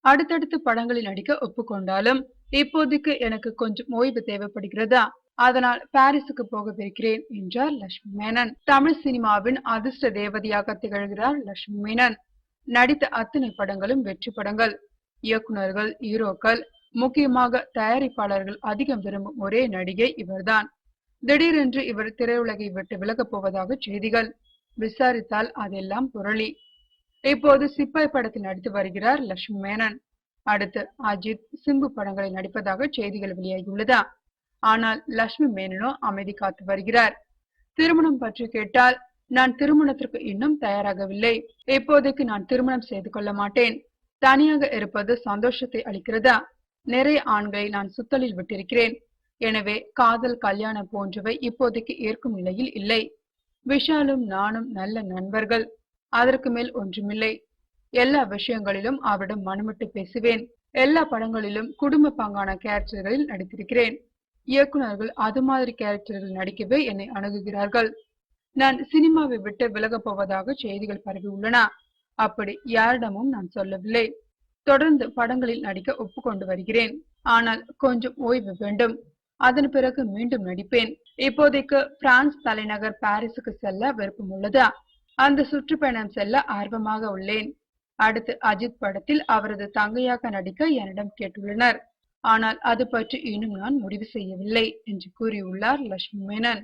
அடுத்தடுத்து படங்களில் நடிக்க ஒப்புக்கொண்டாலும் இப்போதைக்கு எனக்கு கொஞ்சம் ஓய்வு தேவைப்படுகிறதா, அதனால் பாரிஸுக்கு போகவிருக்கிறேன் என்றார் லட்சுமி மேனன். தமிழ் சினிமாவின் அதிர்ஷ்ட தேவதையாக திகழ்கிறார் லட்சுமி மேனன். நடித்த அத்தனை படங்களும் வெற்றி படங்கள். இயக்குனர்கள், ஹீரோக்கள், முக்கியமாக தயாரிப்பாளர்கள் அதிகம் விரும்பும் ஒரே நடிகை இவர்தான். திடீரென்று இவர் திரையுலகை விட்டு விலகப் போவதாக செய்திகள். விசாரித்தால் அதெல்லாம் புரளி. இப்போது சிப்பாய் படத்தில் நடித்து வருகிறார் லட்சுமி மேனன். அடுத்து அஜித், சிம்பு படங்களில் நடிப்பதாக செய்திகள் வெளியாகியுள்ளதா. ஆனால் லட்சுமி மேனனோ அமைதி காத்து வருகிறார். திருமணம் பற்றி கேட்டால், நான் திருமணத்திற்கு இன்னும் தயாராகவில்லை. இப்போதைக்கு நான் திருமணம் செய்து கொள்ள மாட்டேன். தனியாக இருப்பது சந்தோஷத்தை அளிக்கிறதா? நிறைய ஆண்களை நான் சுத்தலில் விட்டிருக்கிறேன். எனவே காதல், கல்யாணம் போன்றவை இப்போதைக்கு ஏற்கும் நிலையில் இல்லை. விஷாலும் நானும் நல்ல நண்பர்கள். அதற்கு மேல் ஒன்றுமில்லை. எல்லா விஷயங்களிலும் அவரிடம் மனமிட்டு பேசுவேன். எல்லா படங்களிலும் குடும்ப பங்கான கேரக்டர்களில் நடித்திருக்கிறேன். இயக்குனர்கள் அது மாதிரி கேரக்டர்கள் நடிக்கவே என்னை அணுகுகிறார்கள். நான் சினிமாவை விட்டு விலகப் போவதாக செய்திகள் பரவியுள்ளன. அப்படி யாரிடமும் நான் சொல்லவில்லை. தொடர்ந்து படங்களில் நடிக்க ஒப்புக்கொண்டு வருகிறேன். ஆனால் கொஞ்சம் ஓய்வு வேண்டும். அதன் பிறகு மீண்டும் நடிப்பேன். இப்போதைக்கு பிரான்ஸ் தலைநகர் பாரிஸுக்கு செல்ல விருப்பம் உள்ளதா? அந்த சுற்றுப்பயணம் செல்ல ஆர்வமாக உள்ளேன். அடுத்து அஜித் படத்தில் அவரது தங்கையாக நடிக்க என்னிடம் கேட்டுள்ளனர். ஆனால் அது பற்றி இன்னும் நான் முடிவு செய்யவில்லை என்று கூறியுள்ளார் லட்சுமி மேனன்.